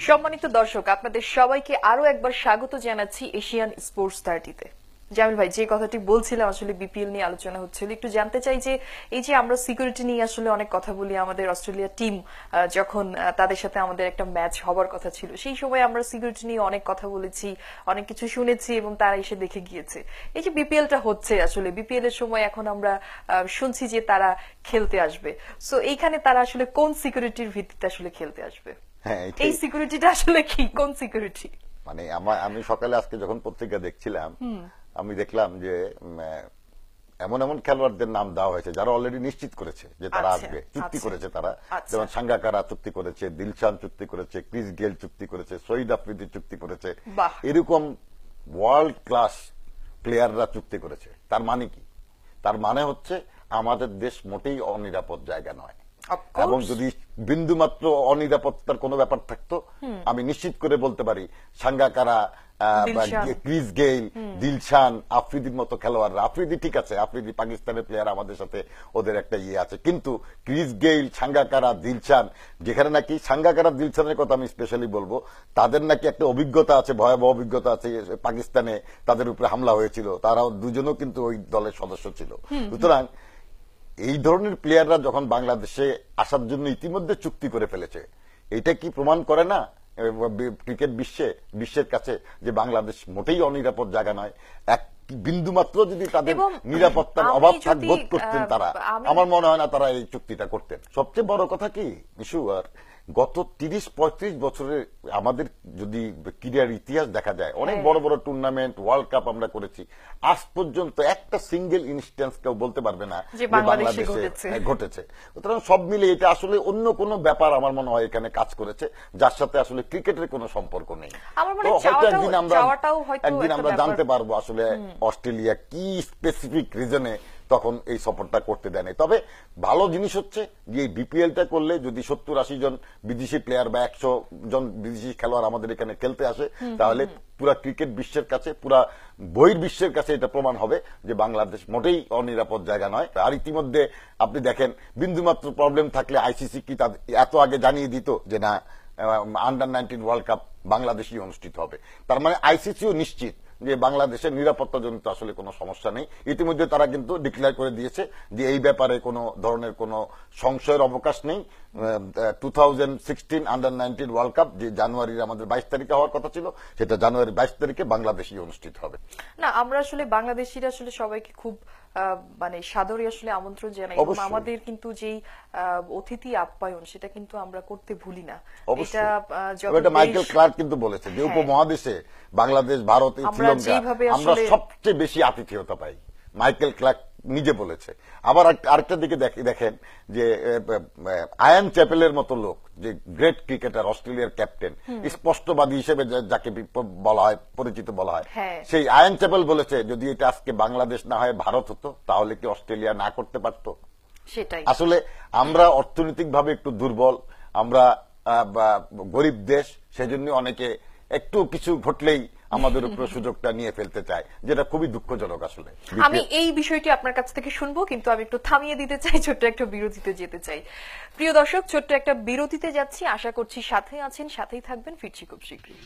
সম্মানিত দর্শক, আপনাদের সবাইকে আরো একবার স্বাগত জানাচ্ছি এশিয়ান স্পোর্টস 30-তে। জামিল ভাই, যে কথাটি বলছিলাম আসলে বিপিএল নিয়ে আলোচনা হচ্ছিল, একটু জানতে চাই যে এই যে আমরা সিকিউরিটি নিয়ে আসলে অনেক কথা বলি, আমাদের অস্ট্রেলিয়া টিম যখন তাদের সাথে আমাদের একটা ম্যাচ হবার কথা ছিল, সেই সময় আমরা সিকিউরিটি নিয়ে অনেক কথা বলেছি, অনেক কিছু শুনেছি এবং তারা এসে দেখে গিয়েছে। এই যে বিপিএলটা হচ্ছে, আসলে বিপিএল এর সময় এখন আমরা শুনছি যে তারা খেলতে আসবে। সো এইখানে তারা আসলে কোন সিকিউরিটির ভিত্তিতে আসলে খেলতে আসবে? এই সিকিউরিটিটা আসলে কি, কোন সিকিউরিটি? মানে আমি সকালে আজকে যখন পত্রিকা দেখছিলাম, আমি দেখলাম যে এমন এমন খেলোয়াড়দের নাম দেওয়া হয়েছে যারা অলরেডি নিশ্চিত করেছে যে তারা আসবে, চুক্তি করেছে তারা। যেমন সাঙ্গাকারা চুক্তি করেছে, দিলশান চুক্তি করেছে, ক্রিস গেল চুক্তি করেছে, শহীদ আফ্রিদি চুক্তি করেছে। এরকম ওয়ার্ল্ড ক্লাস প্লেয়াররা চুক্তি করেছে। তার মানে কি? তার মানে হচ্ছে আমাদের দেশ মোটেই অনিরাপদ জায়গা নয়। এবং যদি বিন্দুমাত্র অনিরাপত্তার কোনো ব্যাপার থাকতো, আমি নিশ্চিত করে বলতে পারি সাঙ্গাকারা, ক্রিস গেইল, দিলশান, আফ্রিদির মতো খেলোয়াড়রা, আফ্রিদি ঠিক আছে, আফ্রিদি পাকিস্তানের প্লেয়ার, আমাদের সাথে ওদের একটা আছে, কিন্তু ক্রিস গেইল, সাঙ্গাকারা, দিলশান, যেখানে নাকি সাঙ্গাকারা দিলশানের কথা আমি স্পেশালি বলবো, তাদের নাকি একটা অভিজ্ঞতা আছে, ভয়াবহ অভিজ্ঞতা আছে। পাকিস্তানে তাদের উপরে হামলা হয়েছিল, তারাও দুজনও কিন্তু ওই দলের সদস্য ছিল। সুতরাং এই ধরনের প্লেয়াররা যখন বাংলাদেশে আসার জন্য ইতিমধ্যে চুক্তি করে ফেলেছে, এটা কি প্রমাণ করে না ক্রিকেট বিশ্বের কাছে যে বাংলাদেশ মোটেই অনিরাপদ জায়গা নয়? এক বিন্দুমাত্র যদি তাদের নিরাপত্তার অভাব বোধ করতেন তারা, আমার মনে হয় না তারা এই চুক্তিটা করতেন। সবচেয়ে বড় কথা কি মিশু, আর গত 30-35 বছরে আমাদের যদি ক্রীড়ার ইতিহাস দেখা যায়, অনেক বড় বড় টুর্নামেন্ট, ওয়ার্ল্ড কাপ আমরা করেছি, আজ পর্যন্ত একটা সিঙ্গেল ইনস্ট্যান্স কেউ বলতে পারবে না যে বাংলাদেশে ঘটেছে। সুতরাং সব মিলে এটা আসলে অন্য কোনো ব্যাপার আমার মনে হয় এখানে কাজ করেছে, যার সাথে আসলে ক্রিকেটের কোনো সম্পর্ক নেই। হয়তো একদিন আমরা জানতে পারবো আসলে অস্ট্রেলিয়া কি স্পেসিফিক রিজনে তখন এই সফরটা করতে দেয়নি। তবে ভালো জিনিস হচ্ছে যে এই বিপিএলটা করলে যদি 70-80 জন বিদেশি প্লেয়ার বা 100 জন বিদেশি খেলোয়াড় আমাদের এখানে খেলতে আসে, তাহলে পুরা ক্রিকেট বিশ্বের কাছে, পুরা বহির্বিশ্বের কাছে এটা প্রমাণ হবে যে বাংলাদেশ মোটেই অনিরাপদ জায়গা নয়। আর ইতিমধ্যে আপনি দেখেন, বিন্দুমাত্র প্রবলেম থাকলে আইসিসি কি এত আগে জানিয়ে দিত যে না, আন্ডার-19 ওয়ার্ল্ড কাপ বাংলাদেশই অনুষ্ঠিত হবে? তার মানে আইসিসিও নিশ্চিত যে বাংলাদেশের নিরাপত্তাজনিত আসলে কোনো সমস্যা নেই। ইতিমধ্যে তারা কিন্তু ডিক্লেয়ার করে দিয়েছে যে এই ব্যাপারে কোনো ধরনের কোনো সংশয়ের অবকাশ নেই। 2016 আন্ডার-19 ওয়ার্ল্ড কাপ যে জানুয়ারির আমাদের 22 তারিখে হওয়ার কথা ছিল, সেটা জানুয়ারি 22 তারিখে বাংলাদেশই অনুষ্ঠিত হবে। না, আমরা আসলে বাংলাদেশিরা আসলে সবাইকে খুব মানে সাদরে আসলে আমন্ত্রণ জানাই, এবং আমাদের কিন্তু যেই অতিথি আপ্যায়ন সেটা কিন্তু আমরা করতে ভুলি না। এটা মাইকেল ক্লার্ক কিন্তু বলেছে যে উপমহাদেশে বাংলাদেশ, ভারত, শ্রীলঙ্কা আমরা সবচেয়ে বেশি আতিথেয়তা পাই। মাইকেল ক্লার্ক নিজে বলেছে। আবার আরেকটা দিকে দেখেন যে আয়ান চ্যাপেলের মতো লোক, যে গ্রেট ক্রিকেটার, অস্ট্রেলিয়ার ক্যাপ্টেন, স্পষ্টবাদী হিসেবে যাকে বলা হয়, পরিচিত বলা হয়, সেই আয়ান চ্যাপেল বলেছে যদি এটা আজকে বাংলাদেশ না হয় ভারত হতো, তাহলে কি অস্ট্রেলিয়া না করতে পারত? সেটাই। আসলে আমরা অর্থনৈতিকভাবে একটু দুর্বল, আমরা গরিব দেশ, সেজন্য অনেকে একটু কিছু ঘটলেই আমাদের উপর সুযোগটা নিয়ে ফেলতে চায়, যেটা খুবই দুঃখজনক। আসলে আমি এই বিষয়টি আপনার কাছ থেকে শুনবো, কিন্তু আমি একটু থামিয়ে দিতে চাই, ছোট্ট একটা বিরতিতে যেতে চাই। প্রিয় দর্শক, ছোট্ট একটা বিরতিতে যাচ্ছি, আশা করছি সাথে আছেন, সাথেই থাকবেন, ফিরছি খুব শীঘ্রই।